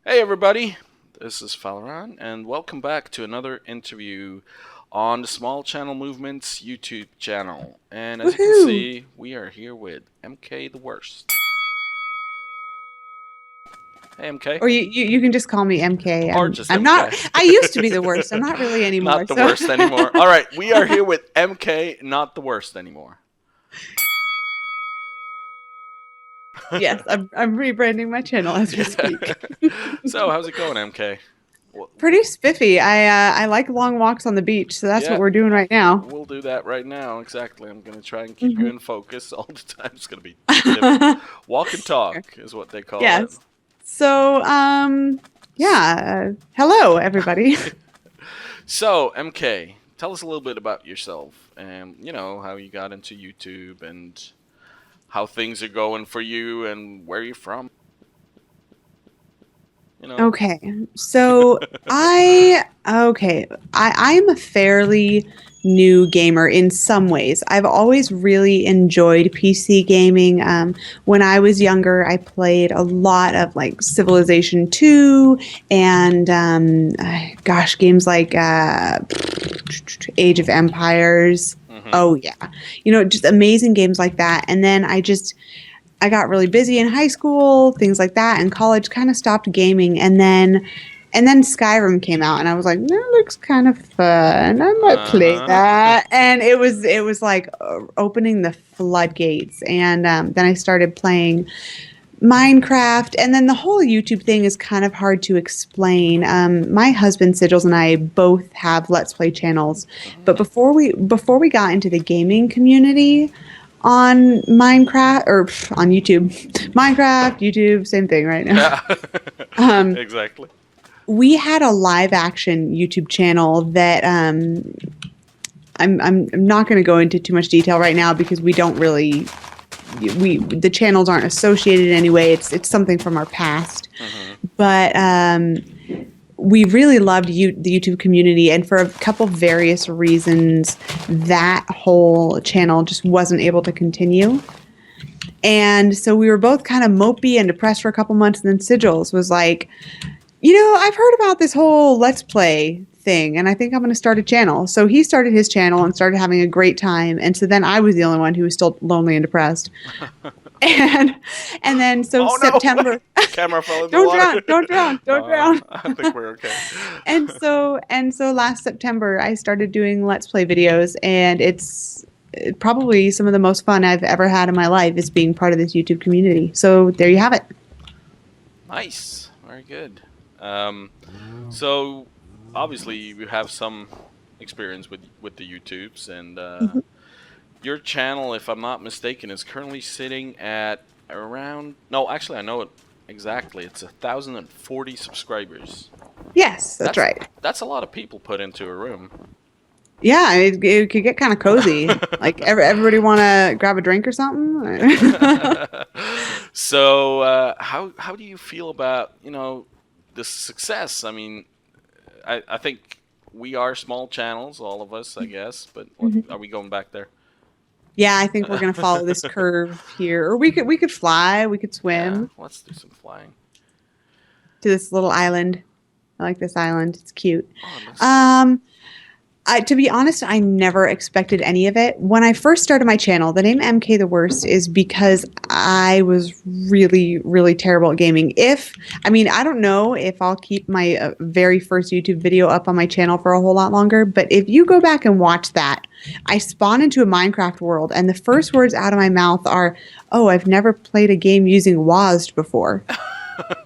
Hey everybody, this is Fallaron, and welcome back to another interview on the Small Channel Movement's YouTube channel. And as you can Woohoo! see, we are here with MK the Worst. Hey MK, Or you can just call me MK. or I'm just I'm not. MK. I used to be the worst. I'm not really anymore. Not the So worst anymore. All right, we are here with MK, not the worst anymore. yes, I'm rebranding my channel as we speak. So how's it going, MK? Well, Pretty spiffy. I like long walks on the beach, so that's what yeah, we're doing right now. we'll do that right now. Exactly. I'm gonna try and keep you Mhm. in focus all the time. It's gonna be difficult. Walk and talk is what they call it. yes. So yeah. Hello, everybody. So, MK, tell us a little bit about yourself and, how you got into YouTube and how things are going for you and where you're from. You know. Okay. So I'm a fairly new gamer in some ways. I've always really enjoyed PC gaming. When I was younger, I played a lot of like Civilization 2 and games like Age of Empires. Hmm. Oh yeah. Just amazing games like that. And then I got really busy in high school, things like that, and college kind of stopped gaming, and then Skyrim came out, and I was like, that looks kind of fun. I might play Uh-huh. that, and it was like opening the floodgates, and then I started playing Minecraft, and then the whole YouTube thing is kind of hard to explain. My husband Sigils and I both have Let's Play channels, but Mhm. before we got into the gaming community on Minecraft or on YouTube, Minecraft, YouTube, same thing right now. Yeah. Um, Exactly. we had a live action YouTube channel that I'm not going to go into too much detail right now because we don't really the channels aren't associated in any way. It's something from our past, Hmm. but we really loved the YouTube community, and for a couple various reasons, that whole channel just wasn't able to continue. And so we were both kind of mopey and depressed for a couple months, and then Sigils was like, I've heard about this whole Let's Play thing, and I think I'm going to start a channel. So he started his channel and started having a great time, and so then I was the only one who was still lonely and depressed. And and then so Oh no! September, Camera fell in the don't water. drown, don't drown, don't No, drown. I think we're okay. And so last September I started doing Let's Play videos, and it's probably some of the most fun I've ever had in my life is being part of this YouTube community. So there you have it. Nice. Very good. Um, so obviously you have some experience with the YouTubes, and your channel, if I'm not mistaken, is currently sitting at around. No, actually, I know it exactly. It's 1,040 subscribers. Yes, that's That's right. that's a lot of people put into a room. Yeah, it could get kind of cozy. Like everybody want to grab a drink or something? So, how do you feel about the success? I mean, I think we are small channels, all of us, I guess. But what, Mhm. are we going back there? Yeah, I think we're gonna follow this curve here, or we could fly, we could Yeah, swim let's do some flying. to this little island. I like this island; it's cute. Oh, it looks nice. Um, to be honest, I never expected any of it. When I first started my channel, the name MK the Worst is because I was really, really terrible at gaming. I don't know if I'll keep my very first YouTube video up on my channel for a whole lot longer, but if you go back and watch that, I spawn into a Minecraft world, and the first words out of my mouth are, "Oh, I've never played a game using WASD before."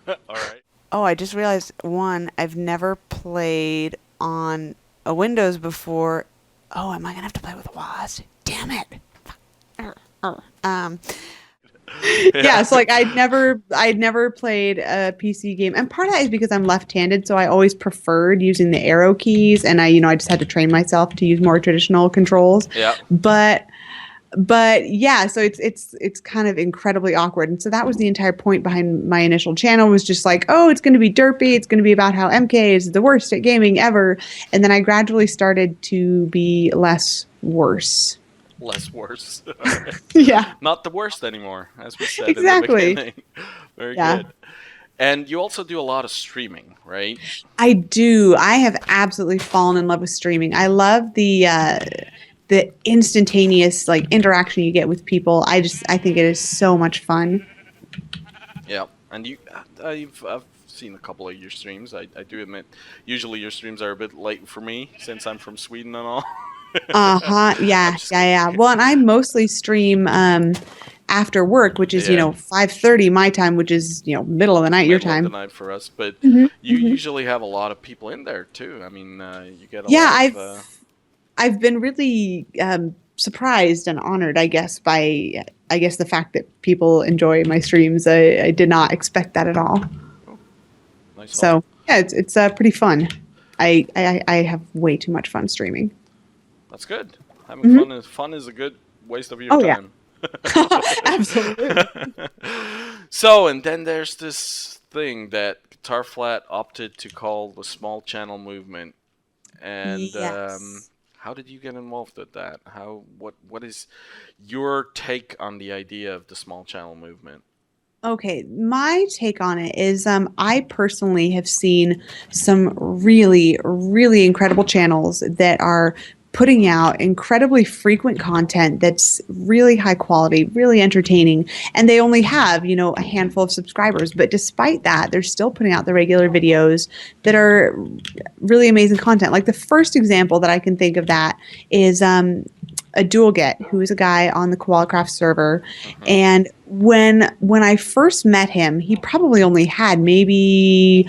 All right. Oh, I just realized one, I've never played on a Windows before. Oh, am I gonna have to play with WASD? Damn it. Um, yeah, Yeah. so like I'd never played a PC game, and part of that is because I'm left-handed, so I always preferred using the arrow keys, and I just had to train myself to use more traditional controls. Yeah. But but yeah, so it's kind of incredibly awkward, and so that was the entire point behind my initial channel, was just like, oh, it's going to be derpy, it's going to be about how MK is the worst at gaming ever, and then I gradually started to be less worse. Less worse. Yeah, Not the worst anymore, as we said in the exactly. beginning. Very Yeah. good. And you also do a lot of streaming, right? I do. I have absolutely fallen in love with streaming. I love the instantaneous like interaction you get with people. I think it is so much fun. Yeah. And I've seen a couple of your streams. I do admit, usually your streams are a bit late for me since I'm from Sweden and all. Uh-huh. I'm Yeah, just yeah, kidding. yeah. Well, and I mostly stream after work, which is, Yeah. 5:30 my time, which is, middle of the night your Middle of the time. night for us, but Hmm. you Hmm. usually have a lot of people in there too. I mean, you get a Yeah, lot of. I've been really surprised and honored, I guess, by I guess the fact that people enjoy my streams. I did not expect that at all. Oh, nice help. So yeah, it's pretty fun. I have way too much fun streaming. That's good. Having Hmm. fun is a good waste of your Oh yeah, time. absolutely. So, and then there's this thing that Guitar Flat opted to call the small channel movement. And Yes. how did you get involved with that? What is your take on the idea of the small channel movement? Okay, my take on it is I personally have seen some really, really incredible channels that are putting out incredibly frequent content that's really high quality, really entertaining, and they only have, a handful of subscribers. But despite that, they're still putting out the regular videos that are really amazing content. Like the first example that I can think of that is a dual get who is a guy on the Koalacraft server, Hmm. and when I first met him, he probably only had maybe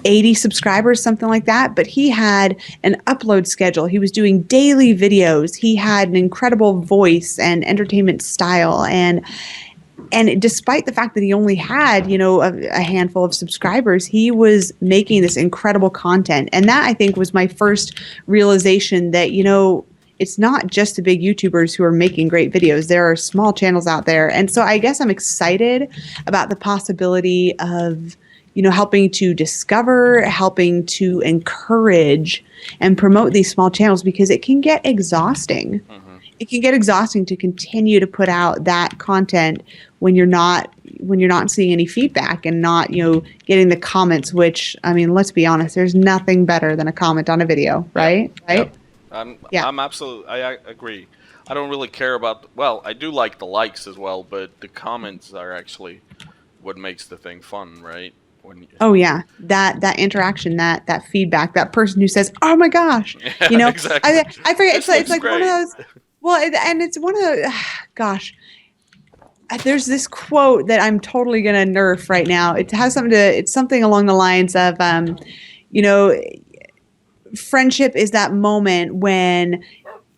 80 subscribers, something like that, but he had an upload schedule. He was doing daily videos. He had an incredible voice and entertainment style, and despite the fact that he only had, a handful of subscribers, he was making this incredible content. And that I think was my first realization that, it's not just the big YouTubers who are making great videos. There are small channels out there. And so I guess I'm excited about the possibility of, helping to discover, helping to encourage and promote these small channels because it can get exhausting. Hmm. It can get exhausting to continue to put out that content when you're not seeing any feedback and not, getting the comments, which I mean, let's be honest, there's nothing better than a comment on a video, Yep. right? Yep. Right? I'm Yeah. I'm absolutely I agree. I don't really care about well, I do like the likes as well, but the comments are actually what makes the thing fun, right? When you, Oh yeah. That interaction, that feedback, that person who says, "Oh my gosh," you yeah, know, exactly. I forget. It's This like it's looks like one of great. those. Well, and it's one of the. Gosh, there's this quote that I'm totally gonna nerf right now. It has something to. It's something along the lines of, you know, friendship is that moment when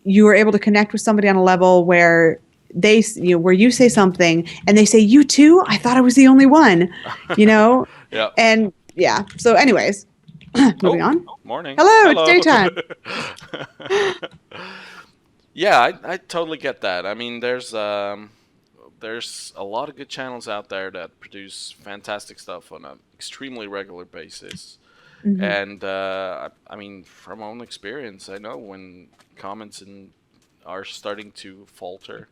you are able to connect with somebody on a level where where you say something and they say, "You too? I thought I was the only one," you know, Yeah. and yeah. So, anyways, moving Oh, on. morning. Hello, it's Hello. daytime. Yeah, I totally get that. I mean, there's a lot of good channels out there that produce fantastic stuff on an extremely regular basis. Hmm. And I mean, from my own experience, I know when comments are starting to falter,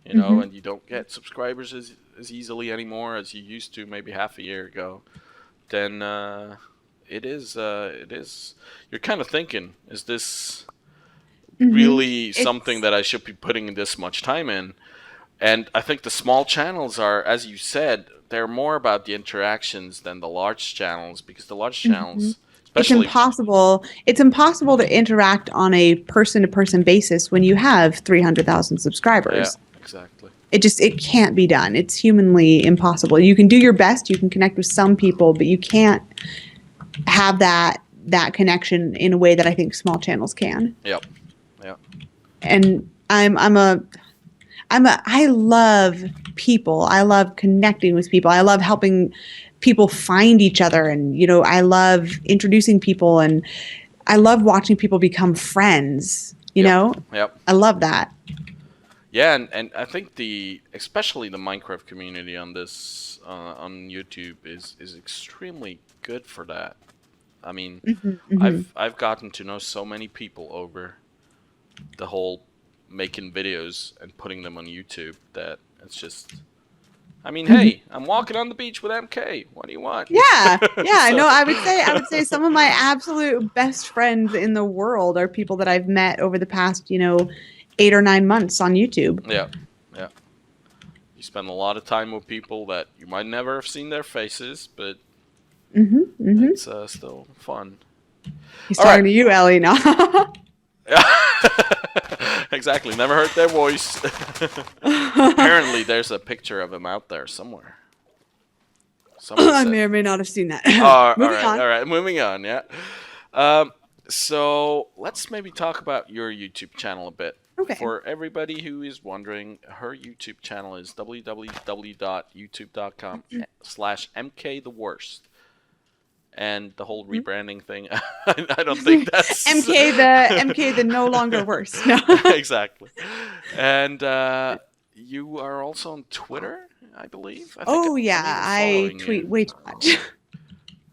Hmm. and you don't get subscribers as easily anymore as you used to maybe half a year ago, then it is. You're kind of thinking, is this Hmm. really something It's that I should be putting this much time in? And I think the small channels are, as you said, they're more about the interactions than the large channels because the large mhm. channels, It's especially, impossible. It's impossible to interact on a person-to-person basis when you have 300,000 yeah, subscribers. exactly. It can't be done. It's humanly impossible. You can do your best, you can connect with some people, but you can't have that connection in a way that I think small channels can. Yep, yep, And I love people. I love connecting with people. I love helping people find each other, and I love introducing people, and I love watching people become friends, yep, yep. I love that. Yeah, and I think especially the Minecraft community on this on YouTube is extremely good for that. I mean, Hmm. Hmm. I've gotten to know so many people over the whole making videos and putting them on YouTube that it's just I mean, hey, I'm walking on the beach with MK. What do you want? Yeah, yeah. So, No, I would say some of my absolute best friends in the world are people that I've met over the past, 8 or 9 months on YouTube. yeah, yeah. You spend a lot of time with people that you might never have seen their faces, but Mm-hmm. it's still fun. He's All talking right. to you, Ellie. No. Exactly. Never heard their voice. Apparently, there's a picture of him out there somewhere. Someone I said. may or may not have seen that. All Moving right, on. all right. Moving on. Yeah. Um, so let's maybe talk about your YouTube channel a bit. Okay. For everybody who is wondering, her YouTube channel is www.youtube.com/mktheworst. And the whole rebranding thing, I don't think that's MK the no longer worse. No. exactly. And you are also on Twitter, I believe. Oh I'm yeah, even I following tweet you. way too much.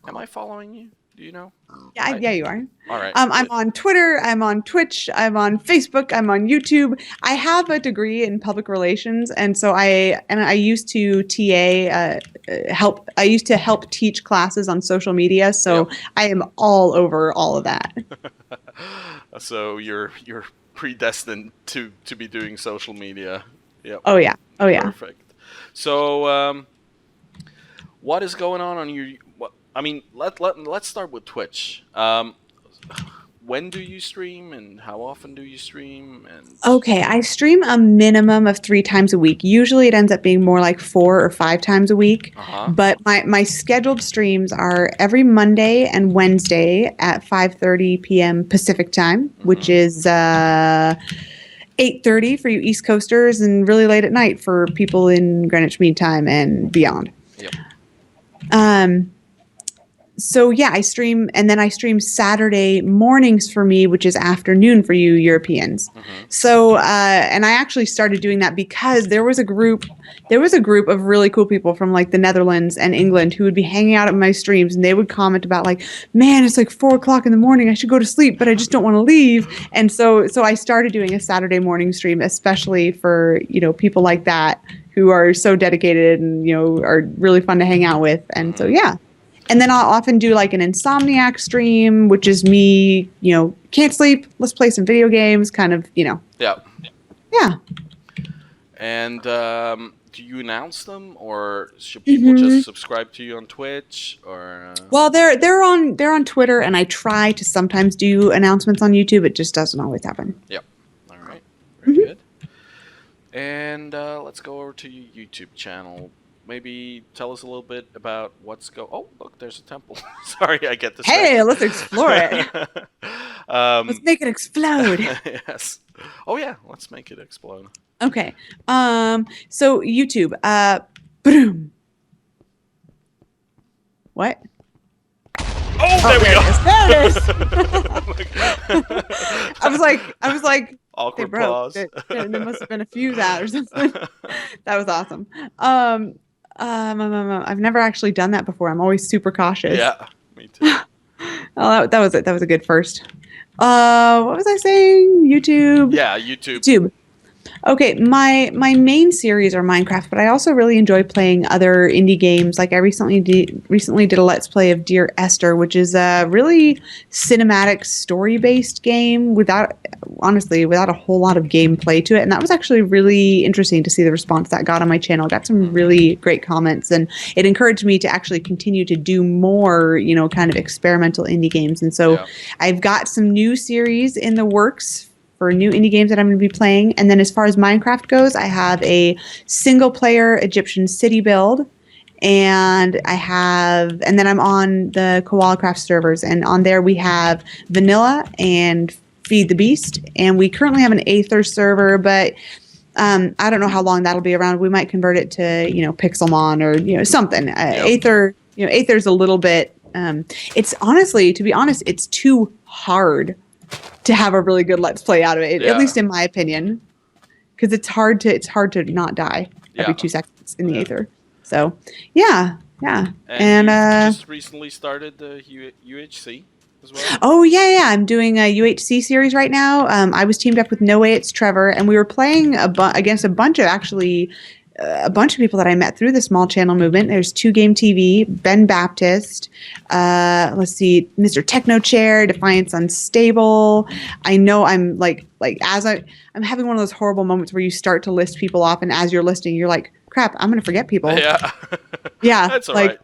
Am I following you? Do you know? Yeah, yeah, you are. All right. I'm good. on Twitter. I'm on Twitch. I'm on Facebook. I'm on YouTube. I have a degree in public relations, and so I used to help. I used to help teach classes on social media. So Yep. I am all over all of that. So you're predestined to be doing social media. Yep. Oh yeah. Oh yeah. Perfect. So what is going on your? What I mean, let's start with Twitch. When do you stream, and how often do you stream? And Okay, I stream a minimum of 3 times a week. Usually it ends up being more like 4 or 5 times a week. uh-huh. But my scheduled streams are every Monday and Wednesday at 5:30 p.m. Pacific time, which is 8:30 for you East Coasters and really late at night for people in Greenwich Mean Time and beyond. Yep. So yeah, I stream, and then I stream Saturday mornings for me, which is afternoon for you Europeans. So, and I actually started doing that because there was a group of really cool people from like the Netherlands and England who would be hanging out at my streams, and they would comment about like, man, it's like 4 o'clock in the morning. I should go to sleep, but I just don't want to leave. And so I started doing a Saturday morning stream, especially for, people like that who are so dedicated and, are really fun to hang out with. And so, yeah. And then I'll often do like an insomniac stream, which is me, can't sleep, let's play some video games, kind of, Yeah. Yeah. And do you announce them, or should people just subscribe to you on Twitch, or? Well, they're on Twitter, and I try to sometimes do announcements on YouTube. It just doesn't always happen. Yep. All right. Very good. And let's go over to your YouTube channel. Maybe tell us a little bit about Oh, look, there's a temple. Sorry, I get this. Hey, let's explore it. Let's make it explode. Yes. Oh yeah, let's make it explode. Okay. So YouTube. Boom. What? Oh, there we go. There it is. I was like. Awkward Hey, bro, pause. there must have been a few that or something. That was awesome. I've never actually done that before. I'm always super cautious. Yeah, me too. Oh, that was it. That was a good first. What was I saying? YouTube. Yeah, YouTube. YouTube. Okay, my main series are Minecraft, but I also really enjoy playing other indie games. Like I recently did a Let's Play of Dear Esther, which is a really cinematic story-based game without a whole lot of gameplay to it. And that was actually really interesting to see the response that got on my channel. Got some really great comments, and it encouraged me to actually continue to do more, kind of experimental indie games. And so I've got some new series in the works for new indie games that I'm going to be playing. And then as far as Minecraft goes, I have a single player Egyptian city build, and then I'm on the Koala Craft servers, and on there we have vanilla and Feed the Beast, and we currently have an Aether server, but I don't know how long that'll be around. We might convert it to, Pixelmon or, something. Aether's a little bit, it's honestly, to be honest, it's too hard to have a really good Let's Play out of it, at least in my opinion, because it's hard to not die every 2 seconds in the Aether. So, yeah. And you just recently started the UHC as well? Oh, yeah. I'm doing a UHC series right now. I was teamed up with No Way It's Trevor, and we were playing against a bunch of actually a bunch of people that I met through the small channel movement. There's 2Game TV, Ben Baptist, let's see, Mr. Techno Chair, Defiance Unstable. I know I'm I'm having one of those horrible moments where you start to list people off, and as you're listing, you're like, crap, I'm gonna forget people. Yeah. Yeah, That's all like right.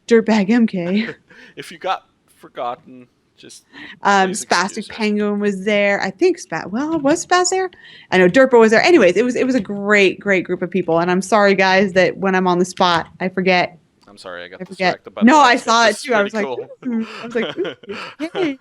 Dirtbag MK. If you got forgotten, just please excuse Spastic us. Penguin was there. I think was Spaz there? I know Derpa was there. Anyways, it was a great group of people, and I'm sorry guys that when I'm on the spot I forget. I'm sorry, I got I forget. distracted by the No, I outfit. saw it This is too. I was pretty like, cool. I was like, yay.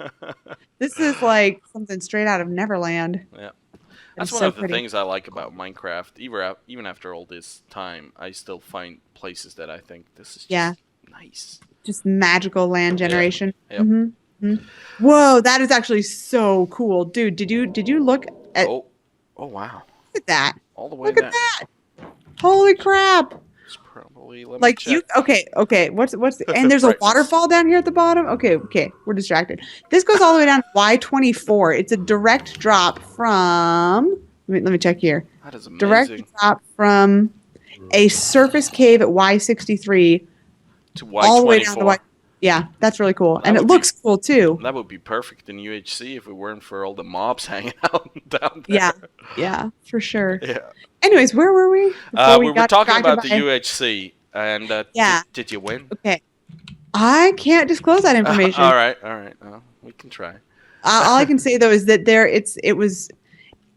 This is like something straight out of Neverland. Yeah. It's That's one so of the pretty. things I like about Minecraft. Even after all this time, I still find places that I think this is just Yeah. nice. Just magical land generation. Yep. Mm-hmm. Whoa, that is actually so cool, dude. Did you look at Oh wow! look at that? All the way Look at down. that! Holy crap! It's probably let me Like check. okay. What's and there's a Brightness. waterfall down here at the bottom. Okay, we're distracted. This goes all the way down to Y24. It's a direct drop from. Let me check here. That is amazing. Direct drop from a surface cave at Y63 To all the way down to Y24. Yeah, that's really cool, That and it would be- looks cool too. That would be perfect in UHC if it weren't for all the mobs hanging out down there. Yeah, for sure. Yeah. Anyways, where were we? Before We were got talking distracted about the by- UHC, and Yeah. did you win? Okay, I can't disclose that information. All right. We can try. All I can say though is that it was,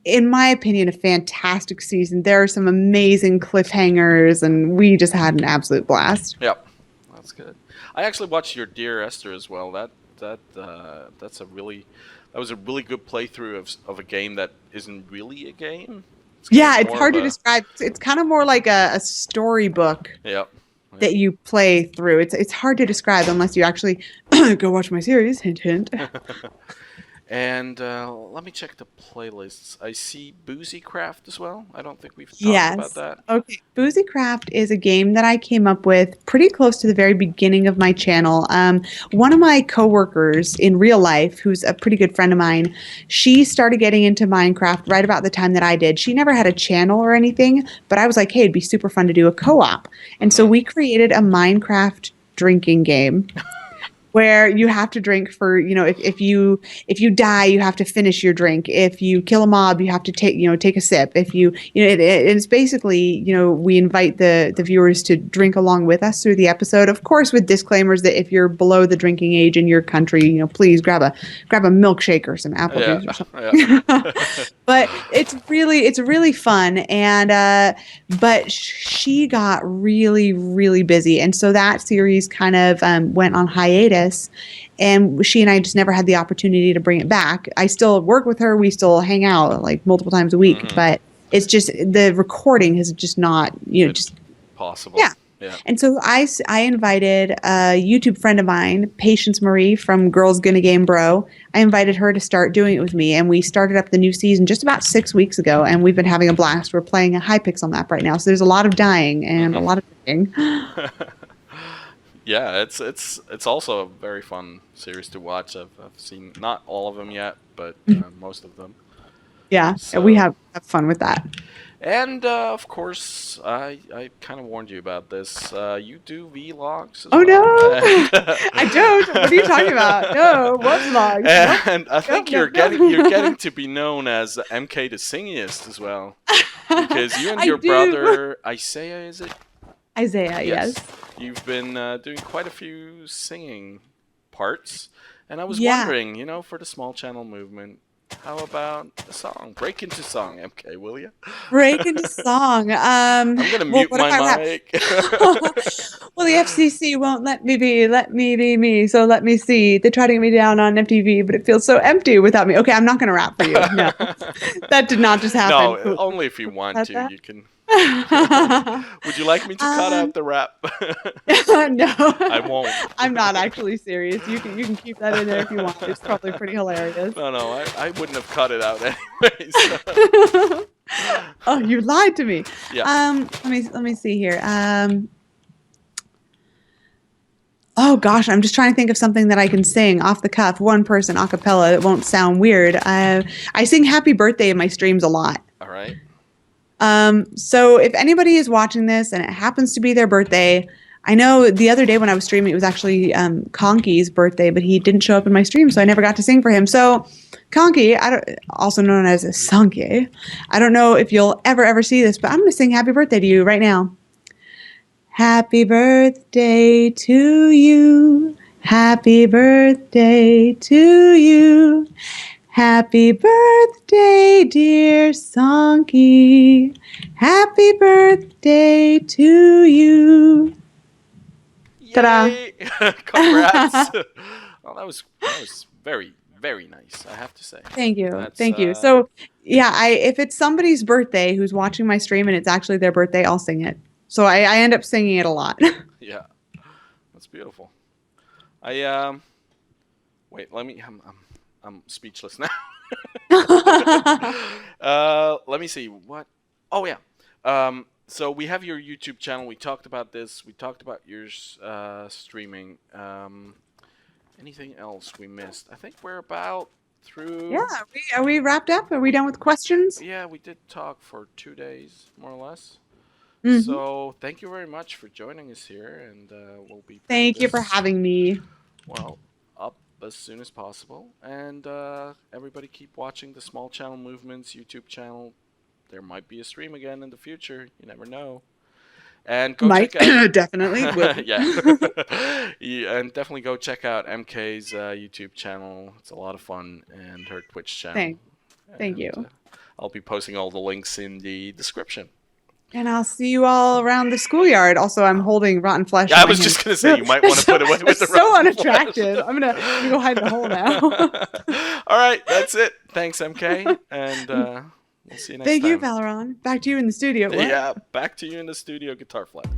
in my opinion, a fantastic season. There are some amazing cliffhangers, and we just had an absolute blast. Yep, that's good. I actually watched your Dear Esther as well. That was a really good playthrough of a game that isn't really a game. Yeah, it's more hard of to a- describe. It's kind of more like a storybook Yep. that you play through. It's hard to describe unless you actually go watch my series. Hint, hint. And let me check the playlists. I see Boozy Craft as well. I don't think we've talked Yes. about that. Okay. Boozy Craft is a game that I came up with pretty close to the very beginning of my channel. One of my coworkers in real life, who's a pretty good friend of mine, she started getting into Minecraft right about the time that I did. She never had a channel or anything, but I was like, hey, it'd be super fun to do a co-op. And so we created a Minecraft drinking game. Where you have to drink for, if you die, you have to finish your drink. If you kill a mob, you have to take a sip. If it's basically, we invite the viewers to drink along with us through the episode, of course, with disclaimers that if you're below the drinking age in your country, please grab a milkshake or some apple juice or something. Yeah. But it's really fun, and but she got really busy, and so that series kind of went on hiatus, and she and I just never had the opportunity to bring it back. I still work with her, we still hang out like multiple times a week, but it's just the recording has just not just Possible. Yeah. Yeah. And so I invited a YouTube friend of mine, Patience Marie from Girls Gonna Game Bro. I invited her to start doing it with me, and we started up the new season just about 6 weeks ago, and we've been having a blast. We're playing a Hypixel map right now, so there's a lot of dying and a lot of drinking. Yeah, it's also a very fun series to watch. I've seen not all of them yet, but most of them. Yeah, So- we have fun with that. And of course, I kind of warned you about this. You do vlogs. As Oh well. no, And- I don't. What are you talking about? No, what vlogs? Nope. And I think Nope, you're nope, nope. getting to be known as MK the Singingest as well, because you and I your do. brother Isaiah, is it? Isaiah, yes. You've been doing quite a few singing parts, and I was Yeah. wondering, for the small channel movement, how about a song? Break into song, MK, will you? Break into song. I'm gonna mute what if I my rap? mic. Well, the FCC won't let me be me. So let me see. They try to get me down on MTV, but it feels so empty without me. Okay, I'm not gonna rap for you. No, that did not just happen. No, only if you want Cut to. that? You can. Would you like me to cut out the rap? No, I won't. I'm not actually serious. You can keep that in there if you want. It's probably pretty hilarious. No, I wouldn't have cut it out anyways. Oh, you lied to me. Yeah. Let me see here. Oh gosh, I'm just trying to think of something that I can sing off the cuff, one person a cappella. It won't sound weird. I sing "Happy Birthday" in my streams a lot. All right. So if anybody is watching this and it happens to be their birthday, I know the other day when I was streaming, it was actually Conky's birthday, but he didn't show up in my stream, so I never got to sing for him. So, Conky, also known as Sanke, I don't know if you'll ever see this, but I'm going to sing happy birthday to you right now. Happy birthday to you. Happy birthday to you. Happy birthday, dear Sanky. Happy birthday to you. Ta-da. Yay! Congrats. Well, that was very very nice. I have to say. Thank you. That's Thank you. So, yeah, if it's somebody's birthday who's watching my stream and it's actually their birthday, I'll sing it. So I end up singing it a lot. yeah, that's beautiful. I wait. Let me. I'm speechless now. Let me see what. Oh yeah. So we have your YouTube channel. We talked about this. We talked about your streaming. Anything else we missed? I think we're about through. Yeah, are we wrapped up? Are we done with questions? Yeah, we did talk for 2 days, more or less. Mhm. So thank you very much for joining us here, and we'll be. Thank you for having me. Well, up as soon as possible, and everybody keep watching the Small Channel Movements YouTube channel. There might be a stream again in the future. You never know. And go Mike, check out definitely. yeah. Yeah, and definitely go check out MK's YouTube channel. It's a lot of fun, and her Twitch channel. Thank you. I'll be posting all the links in the description. And I'll see you all around the schoolyard. Also, I'm holding rotten flesh. Yeah, I was just gonna say you might want to put away with the so rotten unattractive. flesh. I'm gonna go hide in the hole now. All right, that's it. Thanks, MK, and we'll see you next Thank time. you, Fallaron. Back to you in the studio. What? Yeah, back to you in the studio, guitar flat.